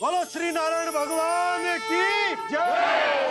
बोलो श्री नारायण भगवान की जय।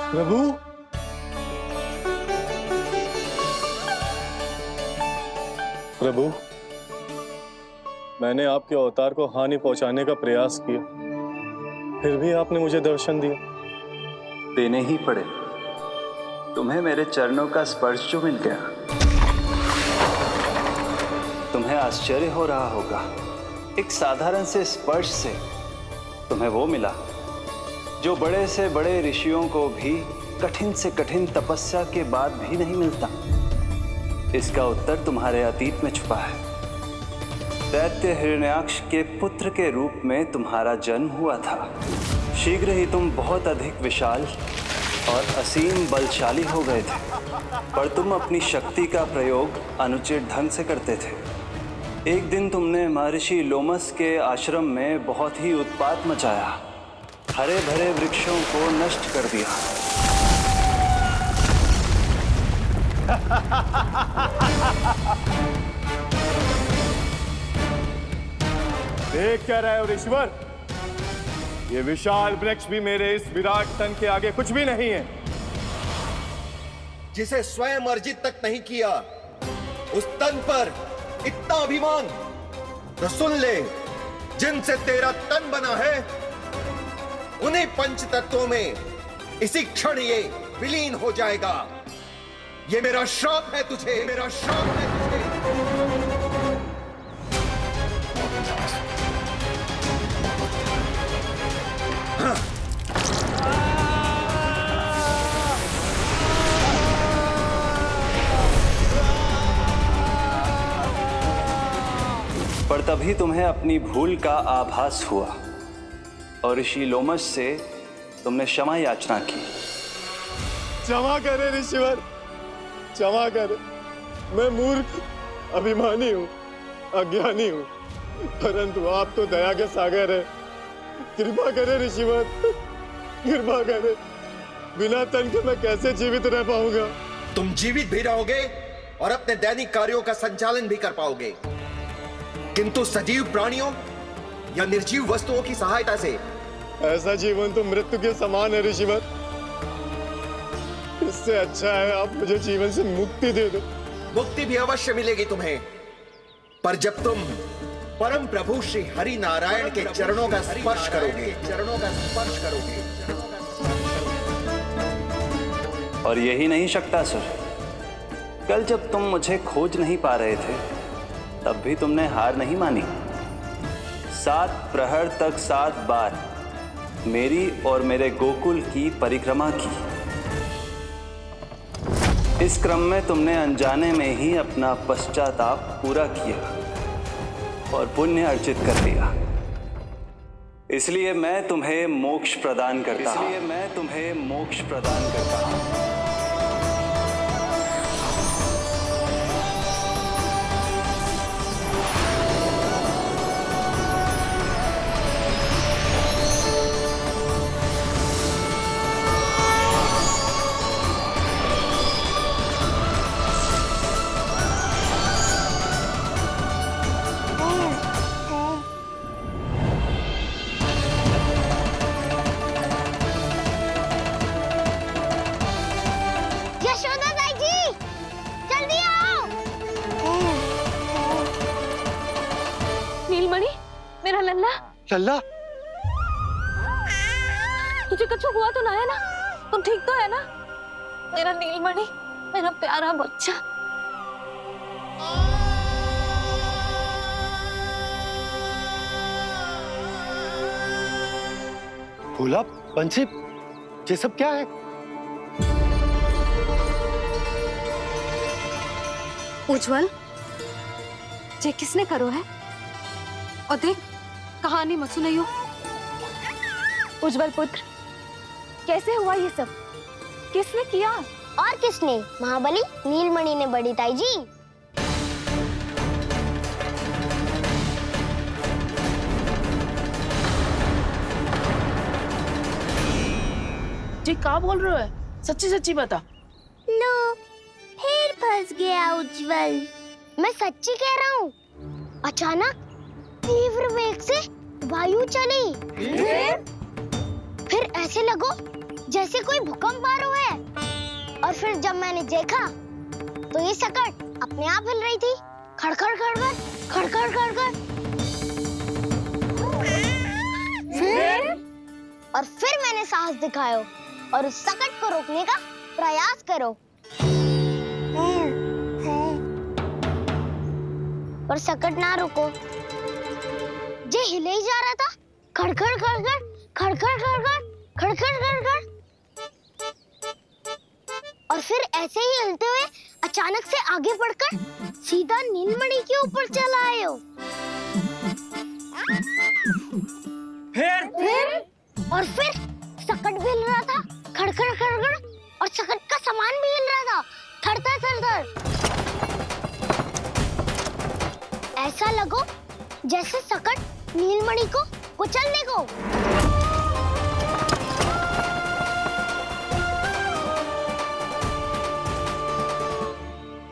प्रभु, प्रभु, मैंने आपके अवतार को हानि पहुंचाने का प्रयास किया, फिर भी आपने मुझे दर्शन दिया। देने ही पड़े। तुम्हें मेरे चरणों का स्पर्श जो मिल गया, तुम्हें आश्चर्य हो रहा होगा। एक साधारण से स्पर्श से तुम्हें वो मिला जो बड़े से बड़े ऋषियों को भी कठिन से कठिन तपस्या के बाद भी नहीं मिलता। इसका उत्तर तुम्हारे अतीत में छुपा है। दैत्य हिरण्याक्ष के पुत्र के रूप में तुम्हारा जन्म हुआ था। शीघ्र ही तुम बहुत अधिक विशाल और असीम बलशाली हो गए थे, पर तुम अपनी शक्ति का प्रयोग अनुचित ढंग से करते थे। एक दिन तुमने महर्षि लोमस के आश्रम में बहुत ही उत्पात मचाया, हरे भरे वृक्षों को नष्ट कर दिया। देख क्या रहे हो ऋषिवर? ये विशाल वृक्ष भी मेरे इस विराट तन के आगे कुछ भी नहीं है। जिसे स्वयं अर्जित तक नहीं किया, उस तन पर इतना अभिमान। तो सुन ले, जिनसे तेरा तन बना है, उन्हीं पंच तत्वों में इसी क्षण ये विलीन हो जाएगा। ये मेरा श्राप है तुझे, मेरा श्राप है तुझे। पर तभी तुम्हें अपनी भूल का आभास हुआ और ऋषि लोमस से तुमने क्षमा याचना की। क्षमा करे ऋषिवर, क्षमा करे। मैं मूर्ख, अभिमानी हूँ, अज्ञानी हूँ, परंतु आप तो दया के सागर है। कृपा करे ऋषिवर, कृपा करे। बिना तन के मैं कैसे जीवित रह पाऊंगा? तुम जीवित भी रहोगे और अपने दैनिक कार्यों का संचालन भी कर पाओगे, किंतु सजीव प्राणियों या निर्जीव वस्तुओं की सहायता से। ऐसा जीवन तो मृत्यु के समान है ऋषिवर। इससे अच्छा है आप मुझे जीवन से मुक्ति दे दो। मुक्ति भी अवश्य मिलेगी तुम्हें, पर जब तुम परम प्रभु श्री हरि नारायण के चरणों का स्पर्श करोगे, चरणों का स्पर्श करोगे। और यही नहीं शक्तासुर, कल जब तुम मुझे खोज नहीं पा रहे थे, तब भी तुमने हार नहीं मानी। 7 प्रहर तक 7 बार मेरी और मेरे गोकुल की परिक्रमा की। इस क्रम में तुमने अनजाने में ही अपना पश्चाताप पूरा किया और पुण्य अर्जित कर लिया। इसलिए मैं तुम्हें मोक्ष प्रदान करता हूं। इसलिए मैं तुम्हें मोक्ष प्रदान करता हूं। लल्ला, तुझे कुछ हुआ तो ना है ना? तुम ठीक तो है ना? मेरा नीलमणि, मेरा प्यारा बच्चा। भोला, बंसी, ये सब क्या है? उज्जवल, ये किसने करो है? और देख, कहानी मत सुनाइयो। उज्जवल पुत्र, कैसे हुआ ये सब? किसने किया? और किसने? महाबली नीलमणि ने, बड़ी ताई जी। जी क्या बोल रहे हो? सच्ची सच्ची बता। लो, फिर फंस गया उज्जवल। मैं सच्ची कह रहा हूँ। अचानक तीव्र वेग से वायु चली। फिर ऐसे लगो जैसे कोई भूकंप आ रहा है। और फिर जब मैंने देखा तो ये सकट अपने आप हिल रही थी, खड़खड़ खड़खड़ खड़खड़ खड़खड़। फिर मैंने साहस दिखाया और उस सकट को रोकने का प्रयास करो। पर सकट ना रुको, जे हिले ही जा रहा था, खड़खड़ खड़खड़ खड़खड़ खड़खड़ खड़खड़ खड़खड़। और फिर ऐसे ही हिलते हुए अचानक से आगे बढ़कर सीधा नीलमणि के ऊपर चला आए हो। फिर सकट भी हिल रहा था, खड़खड़ खड़खड़, और सकट का सामान भी हिल रहा था, थरथर थरथर। ऐसा लगो जैसे सकट नीलमणि को कुचलने को।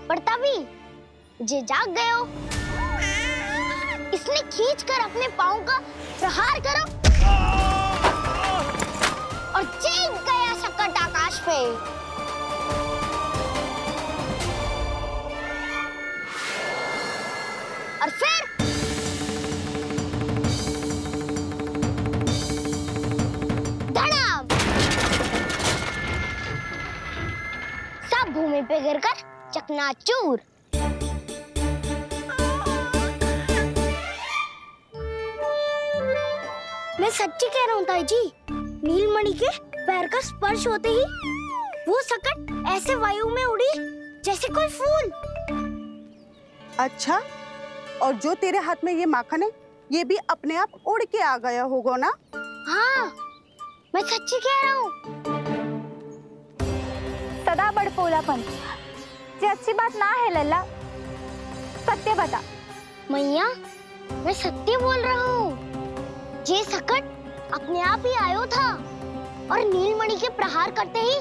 पर तभी जे जाग गए हो। इसने खींचकर अपने पांव का प्रहार करो और चीख गया सकट आकाश पे। और फिर धड़ाम, सब भूमि पे गिरकर चकनाचूर। मैं सच्ची कह रहा हूँ ताई जी, नीलमणि के पैर का स्पर्श होते ही वो सकट ऐसे वायु में उड़ी जैसे कोई फूल। अच्छा, और जो तेरे हाथ में ये माखन है, ये भी अपने आप उड़ के आ गया होगा ना? हाँ, मैं सच्ची कह रहा हूँ। सदा बड़पोलापन, ये अच्छी बात ना है लल्ला। सत्य बता। मैया, मैं सत्य बोल रहा हूँ। ये सकट अपने आप ही आयो था और नीलमणि के प्रहार करते ही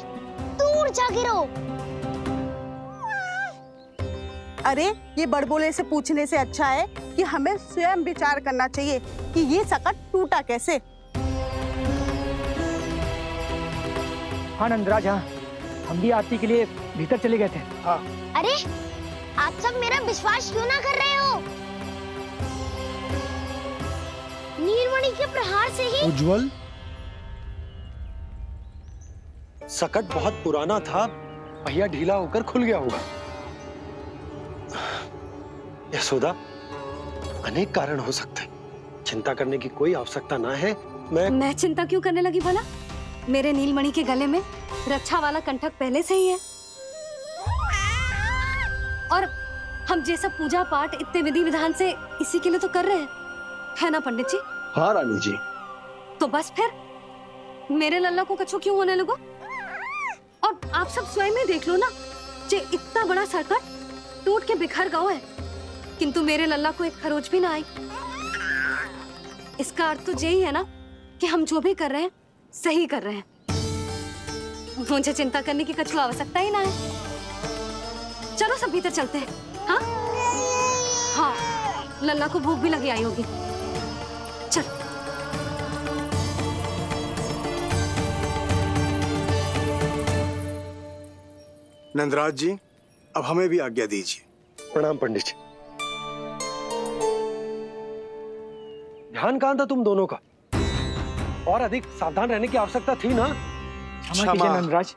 दूर जा गिरो। अरे, ये बड़बोले से पूछने से अच्छा है कि हमें स्वयं विचार करना चाहिए कि ये सकट टूटा कैसे। हाँ नंदराज, हाँ, हम भी आरती के लिए भीतर चले गए थे। हाँ। अरे, आप सब मेरा विश्वास क्यों ना कर रहे हो? नीलमणि के प्रहार से ही उज्जवल, सकट बहुत पुराना था, पहिया ढीला होकर खुल गया होगा। यशोदा, अनेक कारण हो सकते हैं, चिंता करने की कोई आवश्यकता ना है। मैं चिंता क्यों करने लगी भला? मेरे नीलमणि के गले में रक्षा वाला कंठक पहले से ही है। और हम जैसा पूजा पाठ इतने विधि विधान से इसी के लिए तो कर रहे हैं, है ना पंडित जी? हाँ रानी जी। तो बस फिर मेरे लल्ला को कछु क्यों होने लगो? और आप सब स्वयं ही देख लो ना, जे इतना बड़ा सकट टूट के बिखर गया है, किंतु मेरे लल्ला को एक खरोच भी ना आई। इसका अर्थ तो यही है ना कि हम जो भी कर रहे हैं सही कर रहे हैं। मुझे चिंता करने की कछु आवश्यकता ही ना है। चलो सब भीतर चलते हैं। हाँ हाँ, लल्ला को भूख भी लगी आई होगी। चल। नंदराज जी, अब हमें भी आज्ञा दीजिए। प्रणाम पंडित जी। ध्यान कहाँ था तुम दोनों का? और अधिक सावधान रहने की आवश्यकता थी ना? क्षमा कीजिए नंदराज।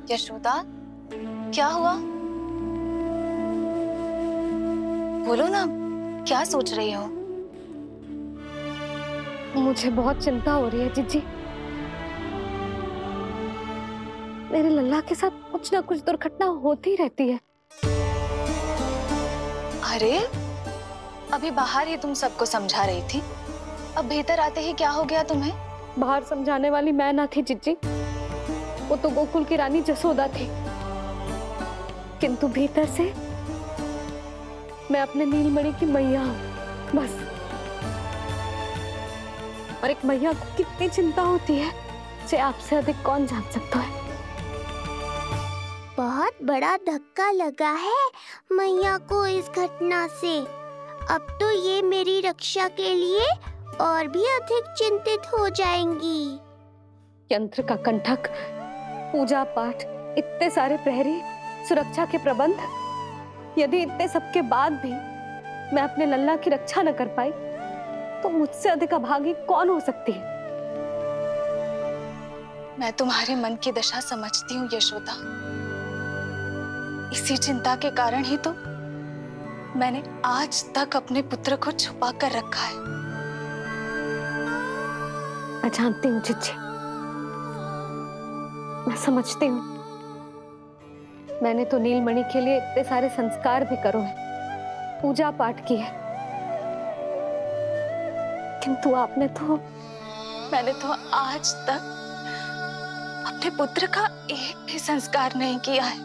यशोदा, क्या हुआ? बोलो ना, क्या सोच रही हो? मुझे बहुत चिंता हो रही है जीजी। मेरे लल्ला के साथ कुछ ना कुछ दुर्घटना होती रहती है। अरे, अभी बाहर ही तुम सबको समझा रही थी, अब भीतर आते ही क्या हो गया तुम्हें? बाहर समझाने वाली मैं ना थी जिज्जी, वो तो गोकुल की रानी जसोदा थी। किंतु भीतर से मैं अपने नीलमणि की मैया हूँ, बस। और एक मैया को कितनी चिंता होती है, इसे आपसे अधिक कौन जान सकता है। बहुत बड़ा धक्का लगा है मैया को इस घटना से। अब तो ये मेरी रक्षा के लिए और भी अधिक चिंतित हो जाएंगी। यंत्र का कंठक, पूजा पाठ, इतने सारे प्रहरी, सुरक्षा के प्रबंध, यदि इतने सबके बाद भी मैं अपने लल्ला की रक्षा न कर पाई तो मुझसे अधिक अभागी कौन हो सकती है। मैं तुम्हारे मन की दशा समझती हूँ यशोदा। इसी चिंता के कारण ही तो मैंने आज तक अपने पुत्र को छुपा कर रखा है। मैं जानती हूँ जिज्जी, मैं समझती हूँ। मैंने तो नीलमणि के लिए इतने सारे संस्कार भी करो है, पूजा पाठ की है, किंतु मैंने तो आज तक अपने पुत्र का एक भी संस्कार नहीं किया है।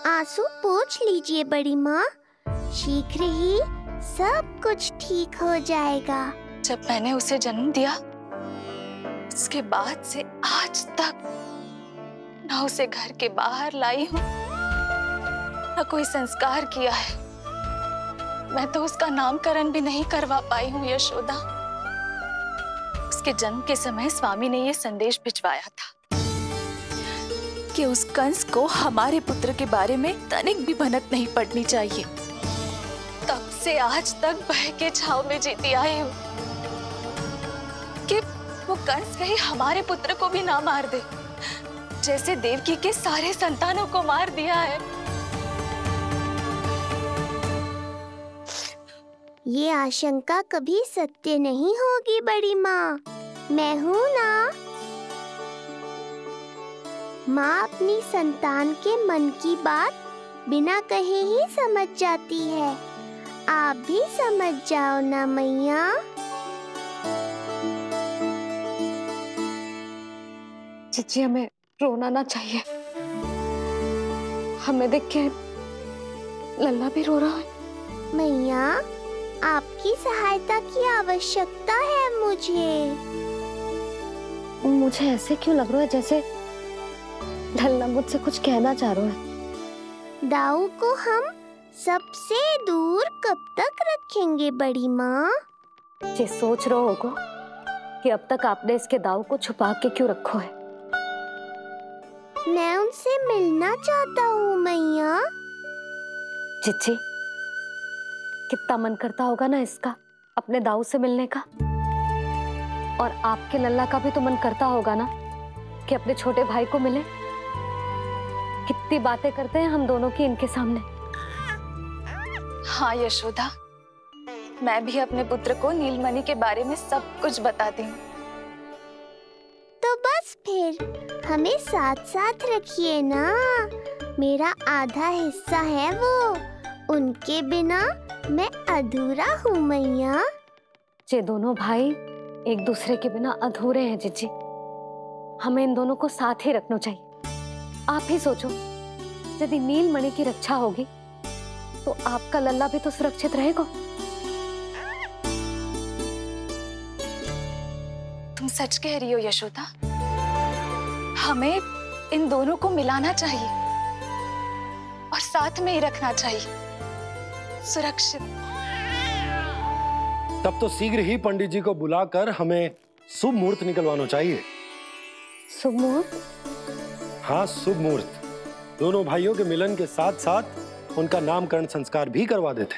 आंसू पोंछ लीजिए बड़ी माँ, शीघ्र ही सब कुछ ठीक हो जाएगा। जब मैंने उसे जन्म दिया, उसके बाद से आज तक ना उसे घर के बाहर लाई हूँ, ना कोई संस्कार किया है। मैं तो उसका नामकरण भी नहीं करवा पाई हूँ यशोदा। उसके जन्म के समय स्वामी ने ये संदेश भिजवाया था कि उस कंस को हमारे पुत्र के बारे में तनिक भी भनक नहीं पड़नी चाहिए। तब से आज तक भय के छाव में जीती आई हूँ कि वो कंस कहीं हमारे पुत्र को भी ना मार दे, जैसे देवकी के सारे संतानों को मार दिया है। ये आशंका कभी सत्य नहीं होगी बड़ी माँ, मैं हूँ ना। माँ अपनी संतान के मन की बात बिना कहे ही समझ जाती है। आप भी समझ जाओ ना मैया। जिज्जी, हमें रोना ना चाहिए। हमें देख के लल्ला भी रो रहा है। मैया, आपकी सहायता की आवश्यकता है मुझे। मुझे ऐसे क्यों लग रहा है जैसे लल्ला मुझसे कुछ कहना चाह रहा है। दाऊ को हम सबसे दूर कब तक रखेंगे बड़ी माँ? ये सोच रहा होगा कि अब तक आपने इसके दाऊ को छुपा के क्यों रखो है। मैं उनसे मिलना चाहता हूँ मैया। जिज्जी, कितना मन करता होगा ना इसका अपने दाऊ से मिलने का। और आपके लल्ला का भी तो मन करता होगा ना कि अपने छोटे भाई को मिले। कितनी बातें करते हैं हम दोनों की इनके सामने। हाँ यशोदा, मैं भी अपने पुत्र को नीलमणि के बारे में सब कुछ बताती हूँ। तो बस फिर हमें साथ साथ रखिए ना। मेरा आधा हिस्सा है वो, उनके बिना मैं अधूरा हूँ मैया। ये दोनों भाई एक दूसरे के बिना अधूरे हैं जिज्जी। हमें इन दोनों को साथ ही रखना चाहिए। आप ही सोचो, यदि नीलमणि की रक्षा होगी तो आपका लल्ला भी तो सुरक्षित रहेगा। तुम सच कह रही हो यशोदा। हमें इन दोनों को मिलाना चाहिए और साथ में ही रखना चाहिए, सुरक्षित। तब तो शीघ्र ही पंडित जी को बुलाकर हमें शुभ मुहूर्त निकलवाना चाहिए। शुभ मुहूर्त? हाँ, शुभ मुहूर्त। दोनों भाइयों के मिलन के साथ साथ उनका नामकरण संस्कार भी करवा देते।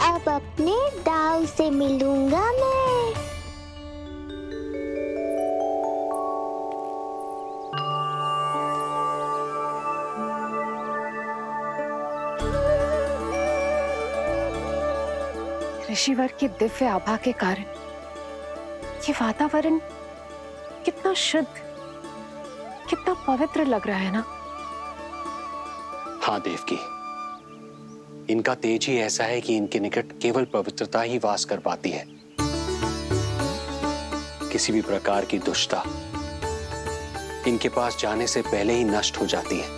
अब अपने दाऊ से मिलूंगा मैं। ऋषिवर के दिव्य आभा के कारण ये वातावरण कितना शुद्ध, कितना पवित्र लग रहा है ना। हाँ देवकी, इनका तेज ही ऐसा है कि इनके निकट केवल पवित्रता ही वास कर पाती है। किसी भी प्रकार की दुष्टता इनके पास जाने से पहले ही नष्ट हो जाती है।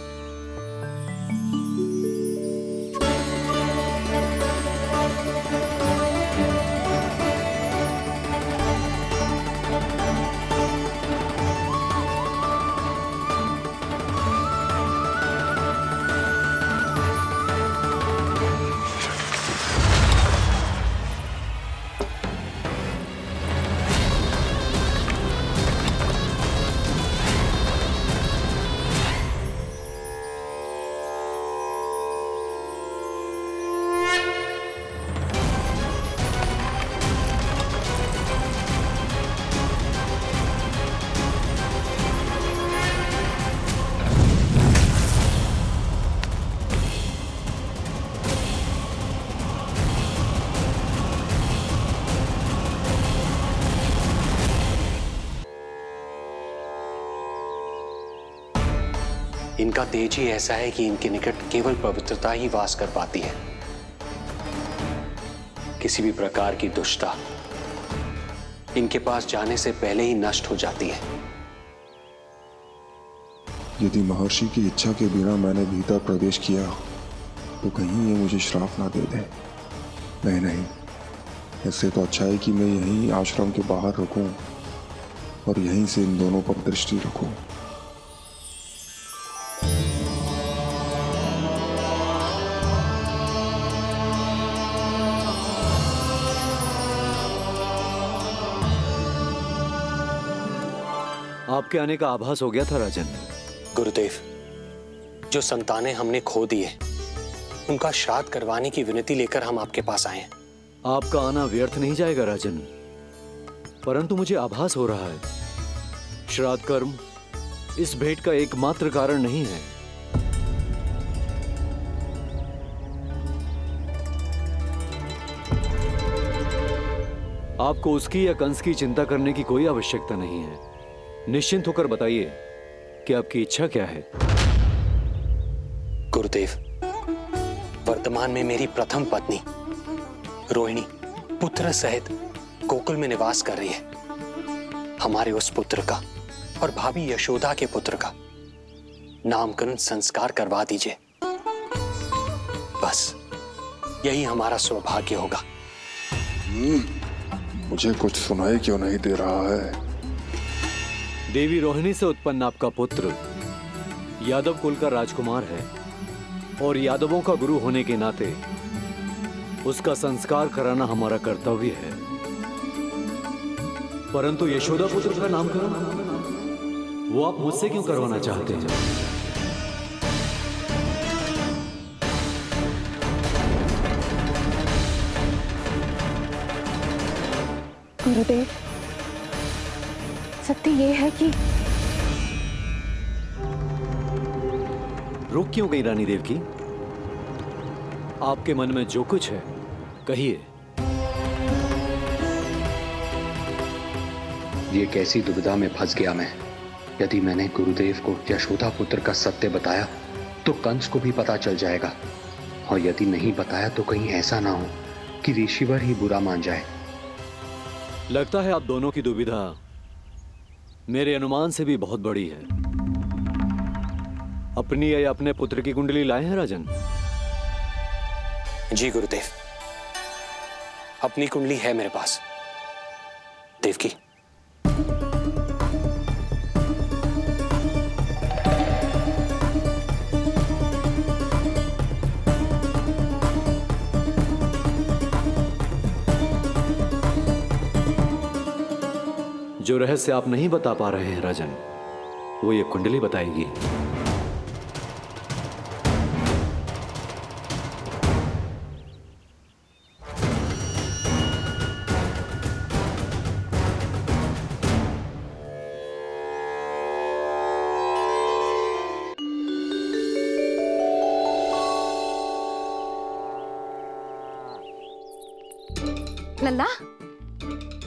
इनका तेज ही ऐसा है कि इनके निकट केवल पवित्रता ही वास कर पाती है। किसी भी प्रकार की दुष्टता इनके पास जाने से पहले ही नष्ट हो जाती है। यदि महर्षि की इच्छा के बिना मैंने भीतर प्रवेश किया तो कहीं ये मुझे श्राप ना दे दे। नहीं, इससे तो अच्छा है कि मैं यहीं आश्रम के बाहर रुकूं और यहीं से इन दोनों पर दृष्टि रखूं। आपके आने का आभास हो गया था राजन। गुरुदेव, जो संतानें हमने खो दी है उनका श्राद्ध करवाने की विनती लेकर हम आपके पास आए हैं। आपका आना व्यर्थ नहीं जाएगा राजन, परंतु मुझे आभास हो रहा है श्राद्ध कर्म इस भेंट का एकमात्र कारण नहीं है। आपको उसकी या कंस की चिंता करने की कोई आवश्यकता नहीं है। निश्चिंत होकर बताइए कि आपकी इच्छा क्या है। गुरुदेव, वर्तमान में मेरी प्रथम पत्नी रोहिणी पुत्र सहित गोकुल में निवास कर रही है। हमारे उस पुत्र का और भाभी यशोदा के पुत्र का नामकरण संस्कार करवा दीजिए। बस यही हमारा सौभाग्य होगा। मुझे कुछ सुनाई क्यों नहीं दे रहा है? देवी रोहिणी से उत्पन्न आपका पुत्र यादव कुल का राजकुमार है और यादवों का गुरु होने के नाते उसका संस्कार कराना हमारा कर्तव्य है। परंतु यशोदा पुत्र का नामकरण वो आप मुझसे क्यों करवाना चाहते हैं? गुरुदेव, सत्य ये है कि रुक क्यों गई रानी देवकी? आपके मन में जो कुछ है कहिए। ये कैसी दुविधा में फंस गया मैं। यदि मैंने गुरुदेव को यशोदा पुत्र का सत्य बताया तो कंस को भी पता चल जाएगा, और यदि नहीं बताया तो कहीं ऐसा ना हो कि ऋषिवर ही बुरा मान जाए। लगता है आप दोनों की दुविधा मेरे अनुमान से भी बहुत बड़ी है। अपनी या अपने पुत्र की कुंडली लाए हैं राजन? जी गुरुदेव, अपनी कुंडली है मेरे पास। देवकी, जो रहस्य आप नहीं बता पा रहे हैं राजन, वो ये कुंडली बताएगी। लल्ला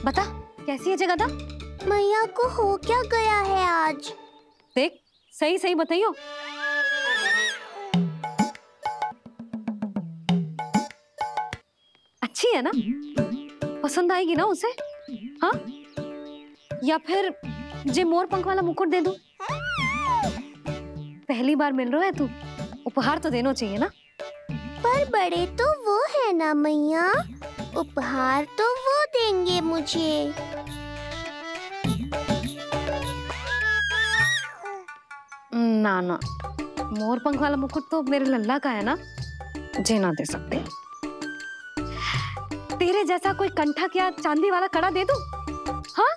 बता कैसी है जगदा? मैया को हो क्या गया है आज? देख सही सही बताइयो। अच्छी है ना? पसंद आएगी ना उसे? हाँ? या फिर जे मोर पंख वाला मुकुट दे दूं? पहली बार मिल रहा है तू, उपहार तो देना चाहिए ना। पर बड़े तो वो है ना मैया, उपहार तो वो देंगे मुझे। ना ना, मोर पंख वाला मुकुट तो मेरे लल्ला का है ना, जे ना दे सकते। तेरे जैसा कोई कंठक या चांदी वाला कड़ा दे दूं? हाँ?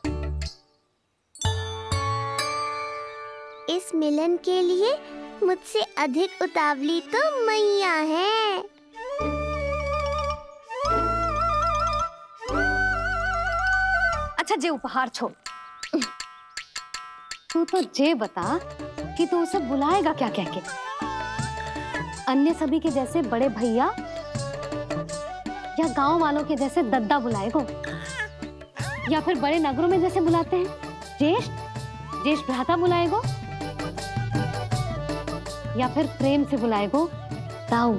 इस मिलन के लिए मुझसे अधिक उतावली तो मैया है। अच्छा जे उपहार छोड़, तू तो जे बता कि तू उसे बुलाएगा क्या कह के? अन्य सभी के जैसे बड़े भैया या गांव वालों के जैसे दद्दा बुलाएगो, या फिर बड़े नगरों में जैसे बुलाते हैं ज्येष्ठ भ्राता बुलाएगो, या फिर प्रेम से बुलाएगो दाऊ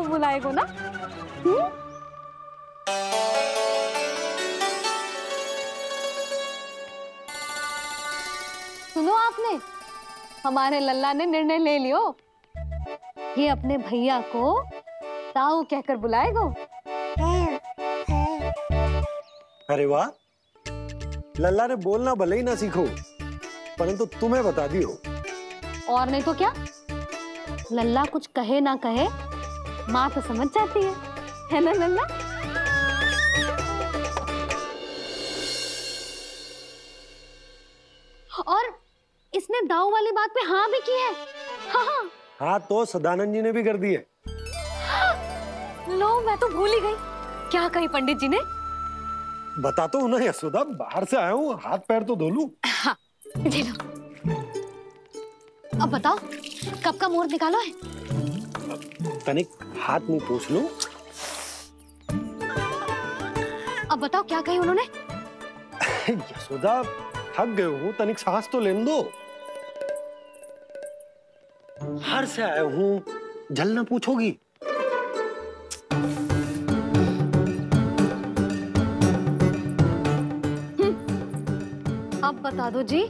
बुलाएगो ना? सुनो आपने, हमारे लल्ला ने निर्णय ले लियो, ये अपने भैया को दाऊ कहकर बुलाएगो। अरे वाह, लल्ला ने बोलना भले ही ना सीखो, परंतु तुम्हें बता दियो। और नहीं तो क्या, लल्ला कुछ कहे ना कहे माँ तो समझ जाती है ना लल्ला? और इसने दाऊ वाली बात पे हाँ भी की है। हाँ हाँ तो सदानंद जी ने भी कर दी है। लो मैं तो भूल ही गई, क्या कही पंडित जी ने? बता तो ना यशोदा, बाहर से आया हूँ, हाथ पैर तो धो लूं। हाँ दे लो। अब बताओ कब का मुहूर्त निकालो है? तनिक हाथ मुंह पोंछ लो। अब बताओ क्या कही उन्होंने? यशोदा थक गए हूँ, तनिक सांस तो लेने दो। बाहर से आया हूँ, जल ना पूछोगी? अब बता दो जी।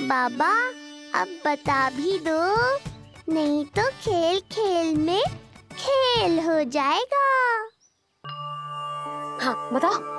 बाबा अब बता भी दो, नहीं तो खेल खेल में खेल हो जाएगा। हाँ बताओ।